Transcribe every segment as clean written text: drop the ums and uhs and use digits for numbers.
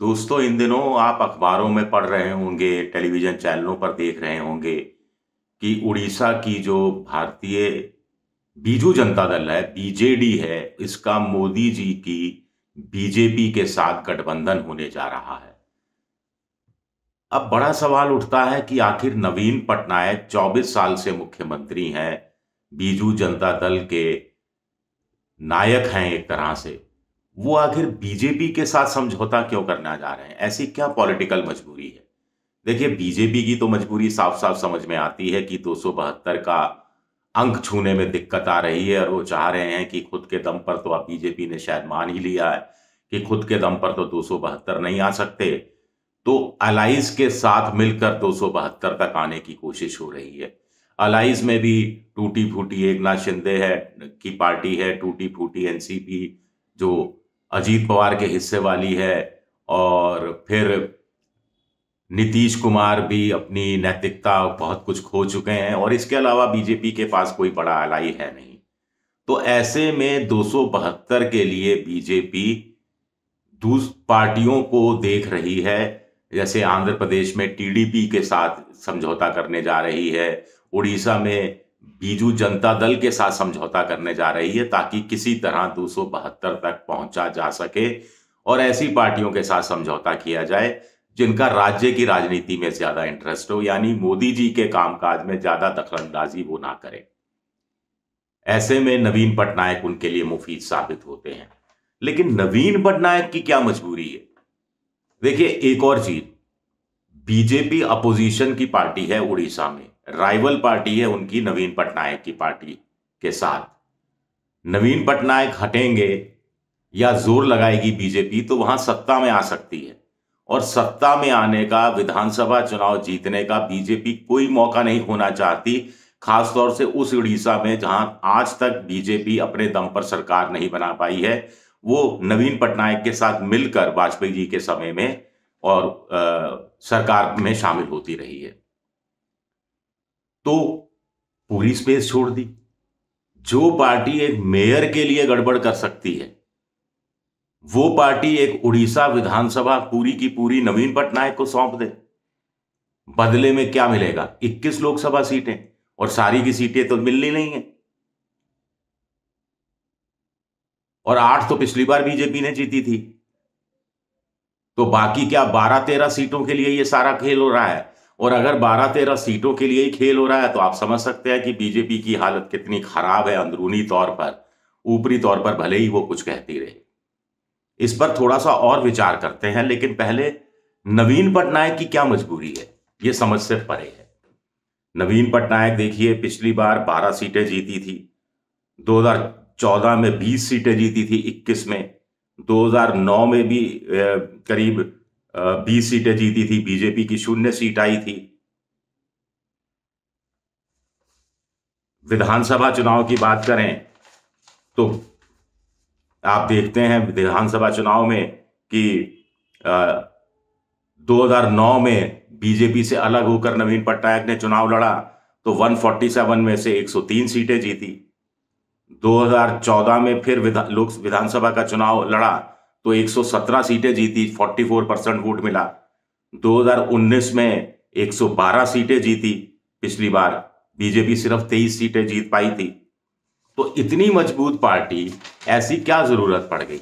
दोस्तों, इन दिनों आप अखबारों में पढ़ रहे होंगे, टेलीविज़न चैनलों पर देख रहे होंगे कि उड़ीसा की जो भारतीय बीजू जनता दल है, बीजेडी है, इसका मोदी जी की बीजेपी के साथ गठबंधन होने जा रहा है। अब बड़ा सवाल उठता है कि आखिर नवीन पटनायक 24 साल से मुख्यमंत्री हैं, बीजू जनता दल के नायक हैं एक तरह से। वो आखिर बीजेपी के साथ समझौता क्यों करना जा रहे हैं? ऐसी क्या पॉलिटिकल मजबूरी है? देखिए, बीजेपी की तो मजबूरी साफ-साफ समझ में आती है कि 272 का अंक छूने में दिक्कत आ रही है और वो चाह रहे हैं कि खुद के दम पर तो अब बीजेपी ने शायद मान ही लिया है कि खुद के दम पर तो 272 नहीं आ सकते। तो अलाइज के साथ मिलकर 272 तक आने की कोशिश हो रही है। अलाइज में भी टूटी-फूटी एकनाथ शिंदे है की पार्टी है, टूटी-फूटी एनसीपी जो अजीत पवार के हिस्से वाली है, और फिर नीतीश कुमार भी अपनी नैतिकता बहुत कुछ खो चुके हैं और इसके अलावा बीजेपी के पास कोई बड़ा अलाई है नहीं। तो ऐसे में 272 के लिए बीजेपी दूस पार्टियों को देख रही है। जैसे आंध्र प्रदेश में टीडीपी के साथ समझौता करने जा रही है, उड़ीसा में बीजू जनता दल के साथ समझौता करने जा रही है ताकि किसी तरह 272 तक पहुंचा जा सके और ऐसी पार्टियों के साथ समझौता किया जाए जिनका राज्य की राजनीति में ज्यादा इंटरेस्ट हो, यानी मोदी जी के कामकाज में ज्यादा दखलंदाजी वो ना करें। ऐसे में नवीन पटनायक उनके लिए मुफीद साबित होते हैं। लेकिन नवीन पटनायक की क्या मजबूरी है? देखिए, एक और चीज, बीजेपी अपोजिशन की पार्टी है उड़ीसा में, राइवल पार्टी है उनकी नवीन पटनायक की पार्टी के साथ। नवीन पटनायक हटेंगे या जोर लगाएगी बीजेपी तो वहां सत्ता में आ सकती है, और सत्ता में आने का, विधानसभा चुनाव जीतने का बीजेपी कोई मौका नहीं होना चाहती, खासतौर से उस उड़ीसा में जहां आज तक बीजेपी अपने दम पर सरकार नहीं बना पाई है। वो नवीन पटनायक के साथ मिलकर वाजपेयी जी के समय में और सरकार में शामिल होती रही है। तो पूरी स्पेस छोड़ दी। जो पार्टी एक मेयर के लिए गड़बड़ कर सकती है, वो पार्टी एक उड़ीसा विधानसभा पूरी की पूरी नवीन पटनायक को सौंप दे। बदले में क्या मिलेगा? 21 लोकसभा सीटें, और सारी की सीटें तो मिलनी नहीं है। और 8 तो पिछली बार बीजेपी ने जीती थी। तो बाकी क्या 12-13 सीटों के लिए ये सारा खेल हो रहा है? और अगर 12-13 सीटों के लिए ही खेल हो रहा है तो आप समझ सकते हैं कि बीजेपी की हालत कितनी खराब है अंदरूनी तौर पर। ऊपरी तौर पर भले ही वो कुछ कहती रहे। इस पर थोड़ा सा और विचार करते हैं, लेकिन पहले नवीन पटनायक की क्या मजबूरी है, ये समझ से परे है। नवीन पटनायक देखिए, पिछली बार 12 सीटें जीती थी, 2014 में 20 सीटें जीती थी 21 में, 2009 में भी करीब 20 सीटें जीती थी, बीजेपी की 0 सीट आई थी। विधानसभा चुनाव की बात करें तो आप देखते हैं विधानसभा चुनाव में कि 2009 में बीजेपी से अलग होकर नवीन पटनायक ने चुनाव लड़ा तो 147 में से 103 सीटें जीती। 2014 में फिर विधानसभा का चुनाव लड़ा तो 117 सीटें जीती, 44% वोट मिला। 2019 में 112 सीटें जीती, पिछली बार बीजेपी सिर्फ 23 सीटें जीत पाई थी। तो इतनी मजबूत पार्टी, ऐसी क्या जरूरत पड़ गई,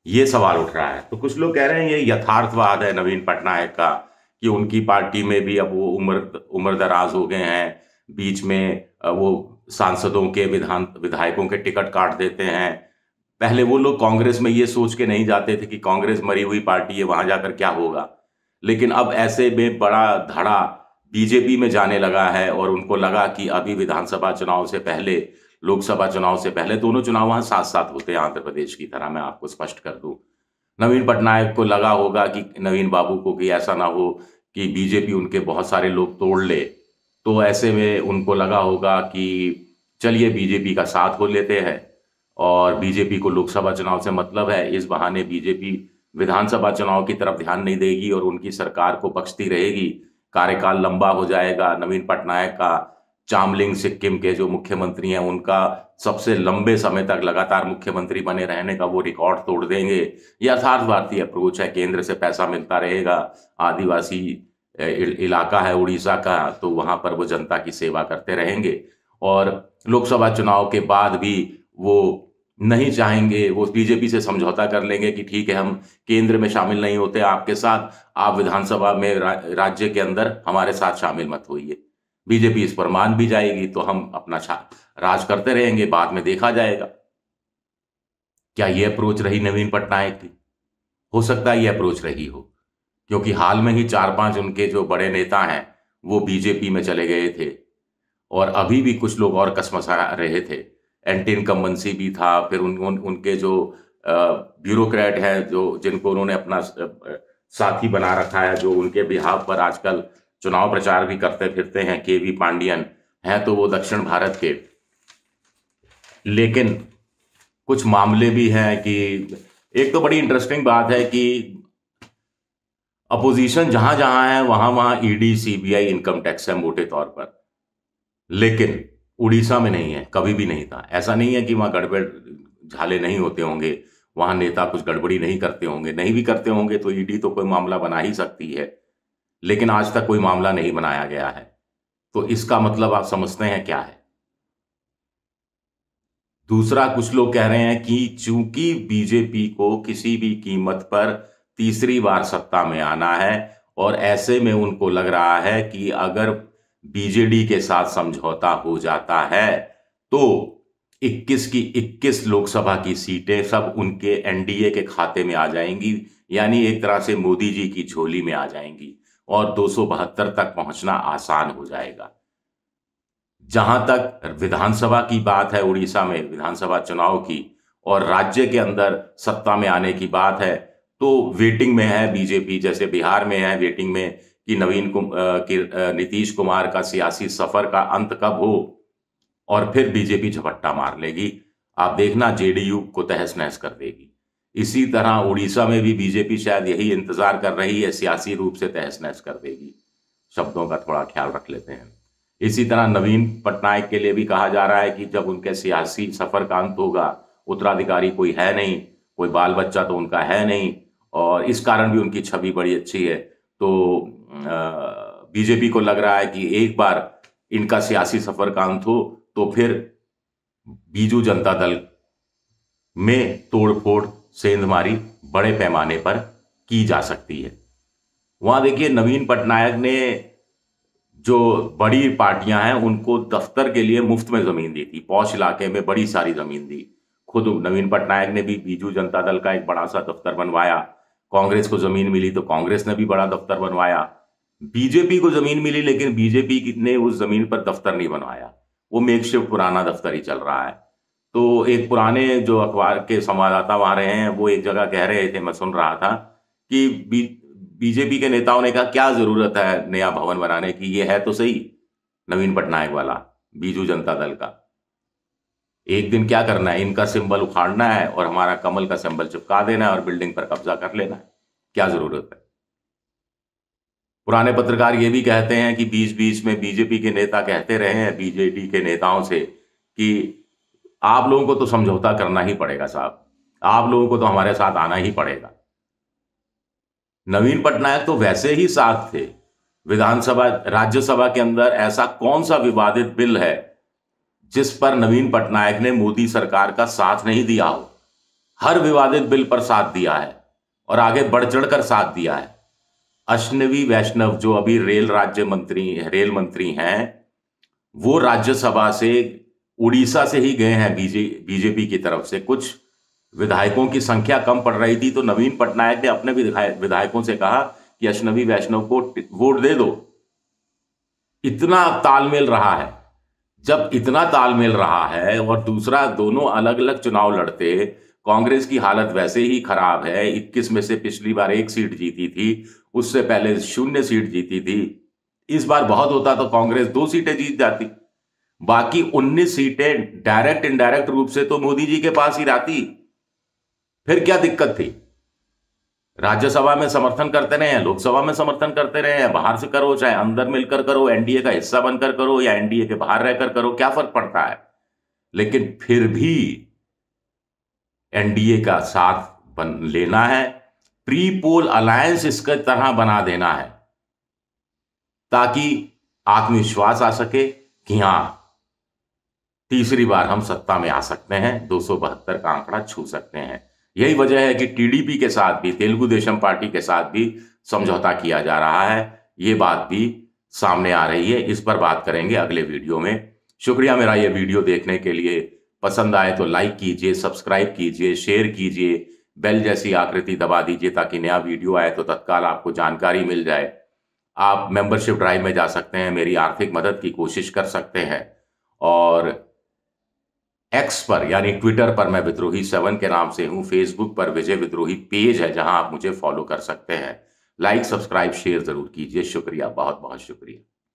ये सवाल उठ रहा है। तो कुछ लोग कह रहे हैं ये यथार्थवाद है नवीन पटनायक का कि उनकी पार्टी में भी अब वो उम्र दराज हो गए हैं, बीच में वो सांसदों के विधायकों के टिकट काट देते हैं। पहले वो लोग कांग्रेस में ये सोच के नहीं जाते थे कि कांग्रेस मरी हुई पार्टी है, वहां जाकर क्या होगा, लेकिन अब ऐसे में बड़ा धड़ा बीजेपी में जाने लगा है और उनको लगा कि अभी विधानसभा चुनाव से पहले, लोकसभा चुनाव से पहले, दोनों चुनाव वहां साथ साथ होते हैं आंध्र प्रदेश की तरह, मैं आपको स्पष्ट कर दूं। नवीन पटनायक को लगा होगा कि नवीन बाबू को कि ऐसा ना हो कि बीजेपी उनके बहुत सारे लोग तोड़ ले, तो ऐसे में उनको लगा होगा कि चलिए बीजेपी का साथ हो लेते हैं और बीजेपी को लोकसभा चुनाव से मतलब है, इस बहाने बीजेपी विधानसभा चुनाव की तरफ ध्यान नहीं देगी और उनकी सरकार को बख्शती रहेगी, कार्यकाल लंबा हो जाएगा, नवीन पटनायक का चामलिंग सिक्किम के जो मुख्यमंत्री हैं उनका सबसे लंबे समय तक लगातार मुख्यमंत्री बने रहने का वो रिकॉर्ड तोड़ देंगे। यथार्थ भारतीय अप्रोच है, केंद्र से पैसा मिलता रहेगा, आदिवासी इलाका है उड़ीसा का, तो वहां पर वो जनता की सेवा करते रहेंगे और लोकसभा चुनाव के बाद भी वो नहीं चाहेंगे, वो बीजेपी से समझौता कर लेंगे कि ठीक है हम केंद्र में शामिल नहीं होते आपके साथ, आप विधानसभा में राज्य के अंदर हमारे साथ शामिल मत होइए। बीजेपी इस पर मान भी जाएगी तो हम अपना राज करते रहेंगे, बाद में देखा जाएगा। क्या ये अप्रोच रही नवीन पटनायक की? हो सकता है ये अप्रोच रही हो, क्योंकि हाल में ही 4-5 उनके जो बड़े नेता हैं वो बीजेपी में चले गए थे और अभी भी कुछ लोग और कसमसा रहे थे। एंटी इनकम्बेंसी भी था, फिर उनके जो ब्यूरोक्रेट हैं जो जिनको उन्होंने अपना साथी बना रखा है, जो उनके बिहाफ पर आजकल चुनाव प्रचार भी करते फिरते हैं, केवी पांडियन हैं तो वो दक्षिण भारत के, लेकिन कुछ मामले भी हैं कि एक तो बड़ी इंटरेस्टिंग बात है कि अपोजिशन जहां जहां है वहां वहां ईडी सीबीआई इनकम टैक्स है मोटे तौर पर, लेकिन उड़ीसा में नहीं है, कभी भी नहीं था। ऐसा नहीं है कि वहां गड़बड़ झाले नहीं होते होंगे, वहां नेता कुछ गड़बड़ी नहीं करते होंगे, नहीं भी करते होंगे तो ईडी तो कोई मामला बना ही सकती है, लेकिन आज तक कोई मामला नहीं बनाया गया है। तो इसका मतलब आप समझते हैं क्या है? दूसरा, कुछ लोग कह रहे हैं कि चूंकि बीजेपी को किसी भी कीमत पर तीसरी बार सत्ता में आना है और ऐसे में उनको लग रहा है कि अगर बीजेडी के साथ समझौता हो जाता है तो 21 की 21 लोकसभा की सीटें सब उनके एनडीए के खाते में आ जाएंगी, यानी एक तरह से मोदी जी की झोली में आ जाएंगी और 272 तक पहुंचना आसान हो जाएगा। जहां तक विधानसभा की बात है, उड़ीसा में विधानसभा चुनाव की और राज्य के अंदर सत्ता में आने की बात है, तो वेटिंग में है बीजेपी, जैसे बिहार में है वेटिंग में कि नीतीश कुमार का सियासी सफर का अंत कब हो और फिर बीजेपी झपट्टा मार लेगी। आप देखना जेडीयू को तहस नहस कर देगी। इसी तरह उड़ीसा में भी बीजेपी शायद यही इंतजार कर रही है, सियासी रूप से तहस नहस कर देगी। शब्दों का थोड़ा ख्याल रख लेते हैं। इसी तरह नवीन पटनायक के लिए भी कहा जा रहा है कि जब उनके सियासी सफर का अंत होगा, उत्तराधिकारी कोई है नहीं, कोई बाल बच्चा तो उनका है नहीं और इस कारण भी उनकी छवि बड़ी अच्छी है, तो बीजेपी को लग रहा है कि एक बार इनका सियासी सफर का अंत हो तो फिर बीजू जनता दल में तोड़फोड़ सेंधमारी बड़े पैमाने पर की जा सकती है। वहां देखिए नवीन पटनायक ने जो बड़ी पार्टियां हैं उनको दफ्तर के लिए मुफ्त में जमीन दी थी, पौष इलाके में बड़ी सारी जमीन दी। खुद नवीन पटनायक ने भी बीजू जनता दल का एक बड़ा सा दफ्तर बनवाया। कांग्रेस को जमीन मिली तो कांग्रेस ने भी बड़ा दफ्तर बनवाया। बीजेपी को जमीन मिली लेकिन बीजेपी ने उस जमीन पर दफ्तर नहीं बनवाया, वो मेकशिफ्ट पुराना दफ्तर ही चल रहा है। तो एक पुराने जो अखबार के संवाददाता वहां रहे हैं वो एक जगह कह रहे थे, मैं सुन रहा था कि बीजेपी के नेताओं ने कहा क्या जरूरत है नया भवन बनाने की, ये है तो सही नवीन पटनायक वाला बीजू जनता दल का। एक दिन क्या करना है, इनका सिंबल उखाड़ना है और हमारा कमल का सिंबल चिपका देना है और बिल्डिंग पर कब्जा कर लेना है, क्या जरूरत है। पुराने पत्रकार ये भी कहते हैं कि बीच बीच में बीजेपी के नेता कहते रहे हैं बीजेडी के नेताओं से कि आप लोगों को तो समझौता करना ही पड़ेगा साहब, आप लोगों को तो हमारे साथ आना ही पड़ेगा। नवीन पटनायक तो वैसे ही साथ थे विधानसभा राज्यसभा के अंदर। ऐसा कौन सा विवादित बिल है जिस पर नवीन पटनायक ने मोदी सरकार का साथ नहीं दिया हो? हर विवादित बिल पर साथ दिया है और आगे बढ़ चढ़कर साथ दिया है। अश्विनी वैष्णव जो अभी रेल मंत्री हैं, वो राज्यसभा से उड़ीसा से ही गए हैं बीजेपी की तरफ से। कुछ विधायकों की संख्या कम पड़ रही थी तो नवीन पटनायक ने अपने विधायकों से कहा कि अश्विनी वैष्णव को वोट दे दो। इतना तालमेल रहा है। जब इतना तालमेल रहा है और दूसरा दोनों अलग अलग चुनाव लड़ते, कांग्रेस की हालत वैसे ही खराब है, 21 में से पिछली बार 1 सीट जीती थी, उससे पहले 0 सीट जीती थी। इस बार बहुत होता तो कांग्रेस 2 सीटें जीत जाती, बाकी 19 सीटें डायरेक्ट इनडायरेक्ट रूप से तो मोदी जी के पास ही रहती। फिर क्या दिक्कत थी? राज्यसभा में समर्थन करते रहे हैं, लोकसभा में समर्थन करते रहे हैं, बाहर से करो चाहे अंदर मिलकर करो, एनडीए का हिस्सा बनकर करो या एनडीए के बाहर रहकर करो, क्या फर्क पड़ता है। लेकिन फिर भी एनडीए का साथ लेना है, प्री पोल अलायंस इसके तरह बना देना है ताकि आत्मविश्वास आ सके कि हां तीसरी बार हम सत्ता में आ सकते हैं, 272 का आंकड़ा छू सकते हैं। यही वजह है कि टीडीपी के साथ भी, तेलुगु देशम पार्टी के साथ भी समझौता किया जा रहा है। ये बात भी सामने आ रही है, इस पर बात करेंगे अगले वीडियो में। शुक्रिया मेरा ये वीडियो देखने के लिए। पसंद आए तो लाइक कीजिए, सब्सक्राइब कीजिए, शेयर कीजिए, बेल जैसी आकृति दबा दीजिए ताकि नया वीडियो आए तो तत्काल आपको जानकारी मिल जाए। आप मेंबरशिप ड्राइव में जा सकते हैं, मेरी आर्थिक मदद की कोशिश कर सकते हैं। और एक्स पर यानी ट्विटर पर मैं विद्रोही 7 के नाम से हूं, फेसबुक पर विजय विद्रोही पेज है जहां आप मुझे फॉलो कर सकते हैं। लाइक, सब्सक्राइब, शेयर जरूर कीजिए। शुक्रिया, बहुत बहुत शुक्रिया।